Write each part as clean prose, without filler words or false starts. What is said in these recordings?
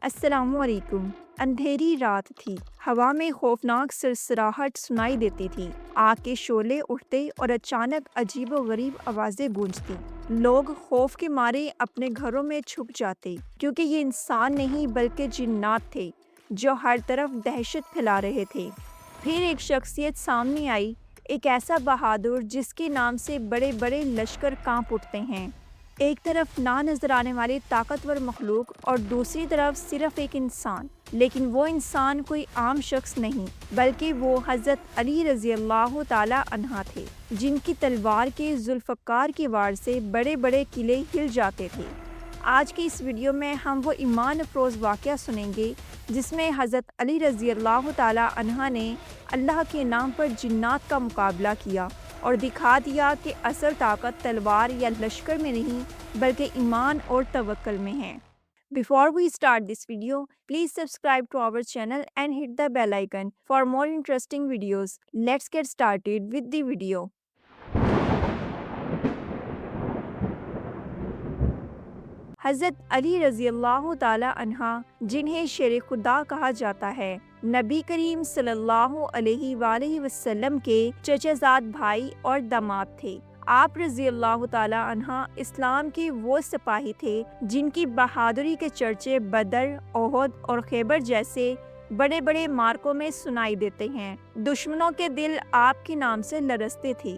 السلام علیکم۔ اندھیری رات تھی، ہوا میں خوفناک سرسراہٹ سنائی دیتی تھی، آگ کے شعلے اٹھتے اور اچانک عجیب و غریب آوازیں گونجتی۔ لوگ خوف کے مارے اپنے گھروں میں چھپ جاتے، کیونکہ یہ انسان نہیں بلکہ جنات تھے جو ہر طرف دہشت پھیلا رہے تھے۔ پھر ایک شخصیت سامنے آئی، ایک ایسا بہادر جس کے نام سے بڑے بڑے لشکر کانپ اٹھتے ہیں۔ ایک طرف نہ نظر آنے والی طاقتور مخلوق اور دوسری طرف صرف ایک انسان، لیکن وہ انسان کوئی عام شخص نہیں بلکہ وہ حضرت علی رضی اللہ تعالی عنہ تھے، جن کی تلوار کے ذوالفقار کے وار سے بڑے بڑے قلعے ہل جاتے تھے۔ آج کی اس ویڈیو میں ہم وہ ایمان افروز واقعہ سنیں گے جس میں حضرت علی رضی اللہ تعالی عنہ نے اللہ کے نام پر جنات کا مقابلہ کیا اور دکھا دیا کہ اصل طاقت تلوار یا لشکر میں نہیں بلکہ ایمان اور توکل میں ہے۔ Before we start this video, please subscribe to our channel and hit the bell icon for more interesting videos. Let's get started with the video. حضرت علی رضی اللہ تعالی عنہ، جنہیں شیر خدا کہا جاتا ہے، نبی کریم صلی اللہ علیہ وآلہ وسلم کے چچا زاد بھائی اور داماد تھے۔ آپ رضی اللہ تعالی عنہ اسلام کے وہ سپاہی تھے جن کی بہادری کے چرچے بدر، احد اور خیبر جیسے بڑے بڑے معرکوں میں سنائی دیتے ہیں۔ دشمنوں کے دل آپ کے نام سے لرزتے تھے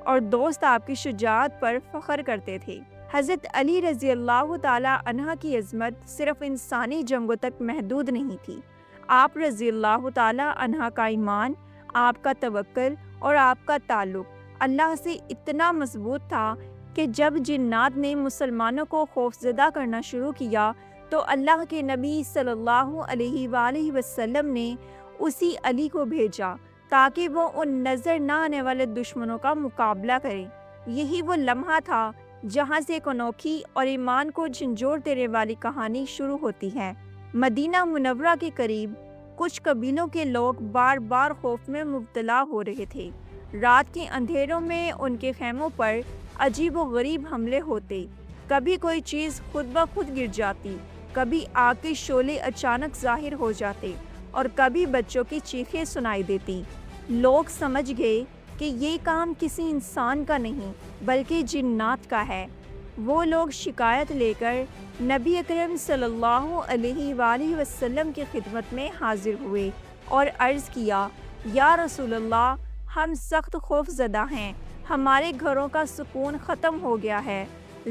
اور دوست آپ کی شجاعت پر فخر کرتے تھے۔ حضرت علی رضی اللہ تعالی عنہ کی عظمت صرف انسانی جنگوں تک محدود نہیں تھی۔ آپ رضی اللہ تعالی عنہ کا ایمان، آپ کا توکل اور آپ کا تعلق اللہ سے اتنا مضبوط تھا کہ جب جنات نے مسلمانوں کو خوفزدہ کرنا شروع کیا تو اللہ کے نبی صلی اللہ علیہ وآلہ وسلم نے اسی علی کو بھیجا تاکہ وہ ان نظر نہ آنے والے دشمنوں کا مقابلہ کرے۔ یہی وہ لمحہ تھا جہاں سے ایک انوکھی اور ایمان کو جھنجھوڑ دینے والی کہانی شروع ہوتی ہے۔ مدینہ منورہ کے قریب کچھ قبیلوں کے لوگ بار بار خوف میں مبتلا ہو رہے تھے۔ رات کے اندھیروں میں ان کے خیموں پر عجیب و غریب حملے ہوتے، کبھی کوئی چیز خود بخود گر جاتی، کبھی آگ کے شعلے اچانک ظاہر ہو جاتے اور کبھی بچوں کی چیخیں سنائی دیتی۔ لوگ سمجھ گئے کہ یہ کام کسی انسان کا نہیں بلکہ جنات کا ہے۔ وہ لوگ شکایت لے کر نبی اکرم صلی اللہ علیہ وآلہ وسلم کی خدمت میں حاضر ہوئے اور عرض کیا، یا رسول اللہ، ہم سخت خوف زدہ ہیں، ہمارے گھروں کا سکون ختم ہو گیا ہے،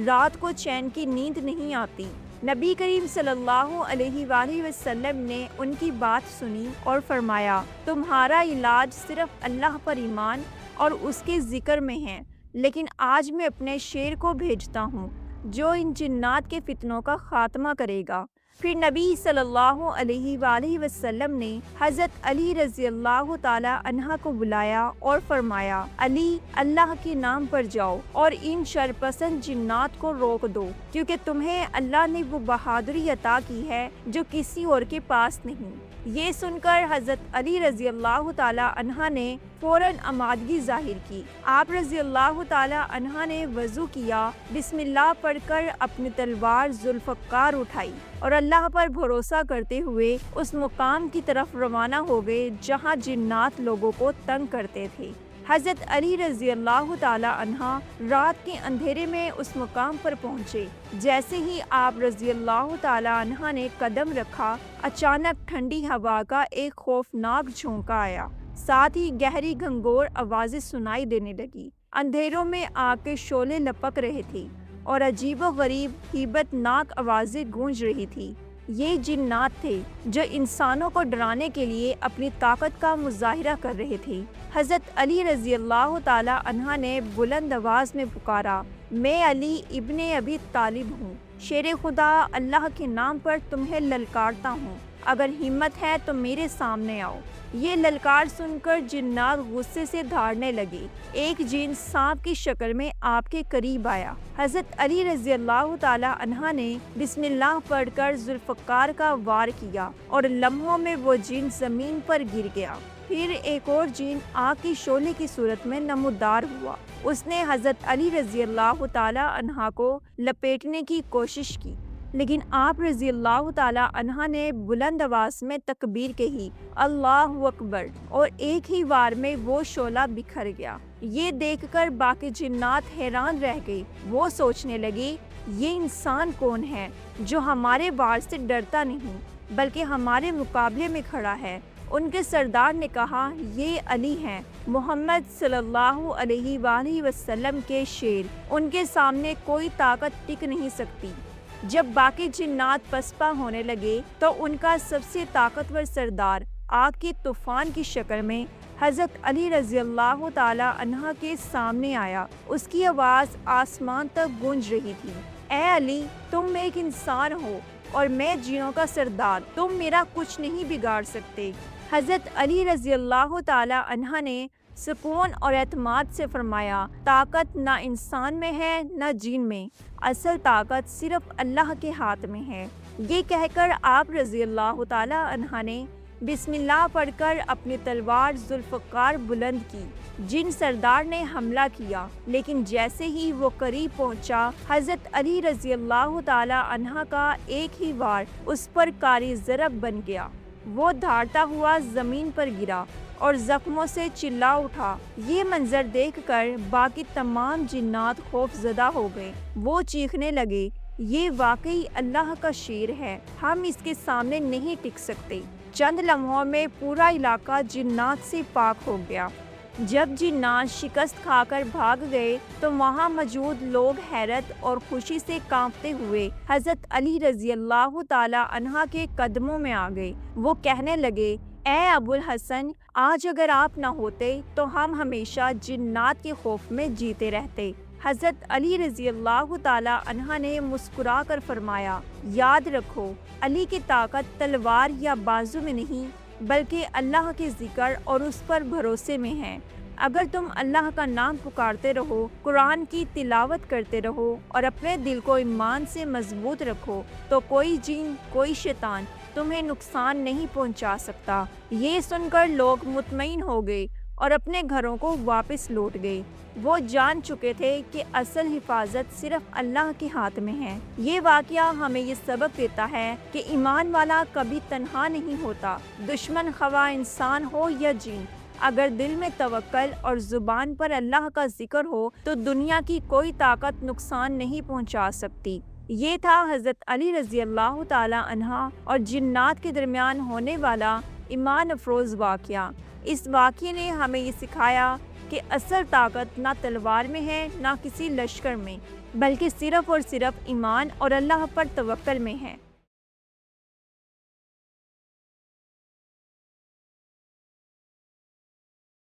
رات کو چین کی نیند نہیں آتی۔ نبی کریم صلی اللہ علیہ وآلہ وسلم نے ان کی بات سنی اور فرمایا، تمہارا علاج صرف اللہ پر ایمان اور اس کے ذکر میں ہے، لیکن آج میں اپنے شیر کو بھیجتا ہوں جو ان جنات کے فتنوں کا خاتمہ کرے گا۔ پھر نبی صلی اللہ علیہ وآلہ وسلم نے حضرت علی رضی اللہ تعالی عنہ کو بلایا اور فرمایا، علی، اللہ کے نام پر جاؤ اور ان شرپسند جنات کو روک دو، کیونکہ تمہیں اللہ نے وہ بہادری عطا کی ہے جو کسی اور کے پاس نہیں۔ یہ سن کر حضرت علی رضی اللہ تعالی عنہ نے فوراً آمادگی ظاہر کی۔ آپ رضی اللہ تعالی عنہ نے وضو کیا، بسم اللہ پڑھ کر اپنی تلوار ذوالفقار اٹھائی اور اللہ پر بھروسہ کرتے ہوئے اس مقام کی طرف روانہ ہو گئے جہاں جنات لوگوں کو تنگ کرتے تھے۔ حضرت علی رضی اللہ تعالی عنہ رات کے اندھیرے میں اس مقام پر پہنچے۔ جیسے ہی آپ رضی اللہ تعالی عنہ نے قدم رکھا، اچانک ٹھنڈی ہوا کا ایک خوفناک جھونکا آیا، ساتھ ہی گہری گھنگور آوازیں سنائی دینے لگی۔ اندھیروں میں آگ کے شعلے لپک رہے تھے اور عجیب و غریب ہیبت ناک آوازیں گونج رہی تھی۔ یہ جنات تھے جو انسانوں کو ڈرانے کے لیے اپنی طاقت کا مظاہرہ کر رہے تھے۔ حضرت علی رضی اللہ تعالی عنہ نے بلند آواز میں پکارا، میں علی ابن ابی طالب ہوں، شیر خدا اللہ کے نام پر تمہیں للکارتا ہوں، اگر ہمت ہے تو میرے سامنے آؤ۔ یہ للکار سن کر جنات غصے سے دھاڑنے لگے۔ ایک جن سانپ کی شکل میں آپ کے قریب آیا۔ حضرت علی رضی اللہ تعالی عنہ نے بسم اللہ پڑھ کر ذوالفقار کا وار کیا اور لمحوں میں وہ جن زمین پر گر گیا۔ پھر ایک اور جن آگ کی شعلے کی صورت میں نمودار ہوا۔ اس نے حضرت علی رضی اللہ تعالی عنہ کو لپیٹنے کی کوشش کی، لیکن آپ رضی اللہ تعالی عنہ نے بلند آواز میں تکبیر کہی، اللہ اکبر، اور ایک ہی وار میں وہ شعلہ بکھر گیا۔ یہ دیکھ کر باقی جنات حیران رہ گئے۔ وہ سوچنے لگے یہ انسان کون ہے جو ہمارے وار سے ڈرتا نہیں بلکہ ہمارے مقابلے میں کھڑا ہے۔ ان کے سردار نے کہا یہ علی ہیں، محمد صلی اللہ علیہ وآلہ وسلم کے شیر، ان کے سامنے کوئی طاقت ٹک نہیں سکتی۔ جب باقی جنات پسپا ہونے لگے تو ان کا سب سے طاقتور سردار آگ کے طوفان کی شکل میں حضرت علی رضی اللہ تعالی عنہ کے سامنے آیا۔ اس کی آواز آسمان تک گونج رہی تھی، اے علی، تم ایک انسان ہو اور میں جنوں کا سردار، تم میرا کچھ نہیں بگاڑ سکتے۔ حضرت علی رضی اللہ تعالی عنہ نے سکون اور اعتماد سے فرمایا، طاقت نہ انسان میں ہے نہ جن میں، اصل طاقت صرف اللہ کے ہاتھ میں ہے۔ یہ کہہ کر آپ رضی اللہ تعالی عنہ نے بسم اللہ پڑھ کر اپنی تلوار ذوالفقار بلند کی۔ جن سردار نے حملہ کیا، لیکن جیسے ہی وہ قریب پہنچا، حضرت علی رضی اللہ تعالی عنہ کا ایک ہی وار اس پر کاری ضرب بن گیا۔ وہ دھاڑتا ہوا زمین پر گرا اور زخموں سے چلا اٹھا۔ یہ منظر دیکھ کر باقی تمام جنات خوف زدہ ہو گئے۔ وہ چیخنے لگے، یہ واقعی اللہ کا شیر ہے، ہم اس کے سامنے نہیں ٹک سکتے۔ چند لمحوں میں پورا علاقہ جنات سے پاک ہو گیا۔ جب جنات شکست کھا کر بھاگ گئے تو وہاں موجود لوگ حیرت اور خوشی سے کانپتے ہوئے حضرت علی رضی اللہ تعالی عنہ کے قدموں میں آ گئے۔ وہ کہنے لگے، اے ابو الحسن، آج اگر آپ نہ ہوتے تو ہم ہمیشہ جنات کے خوف میں جیتے رہتے۔ حضرت علی رضی اللہ تعالی عنہ نے مسکرا کر فرمایا، یاد رکھو، علی کی طاقت تلوار یا بازو میں نہیں بلکہ اللہ کے ذکر اور اس پر بھروسے میں ہے۔ اگر تم اللہ کا نام پکارتے رہو، قرآن کی تلاوت کرتے رہو اور اپنے دل کو ایمان سے مضبوط رکھو تو کوئی جن، کوئی شیطان تمہیں نقصان نہیں پہنچا سکتا۔ یہ سن کر لوگ مطمئن ہو گئے اور اپنے گھروں کو واپس لوٹ گئے۔ وہ جان چکے تھے کہ اصل حفاظت صرف اللہ کے ہاتھ میں ہے۔ یہ واقعہ ہمیں یہ سبق دیتا ہے کہ ایمان والا کبھی تنہا نہیں ہوتا، دشمن خواہ انسان ہو یا جن۔ اگر دل میں توکل اور زبان پر اللہ کا ذکر ہو تو دنیا کی کوئی طاقت نقصان نہیں پہنچا سکتی۔ یہ تھا حضرت علی رضی اللہ تعالی عنہ اور جنات کے درمیان ہونے والا ایمان افروز واقعہ۔ اس واقعے نے ہمیں یہ سکھایا کہ اصل طاقت نہ تلوار میں ہے نہ کسی لشکر میں، بلکہ صرف اور صرف ایمان اور اللہ پر توکل میں ہے۔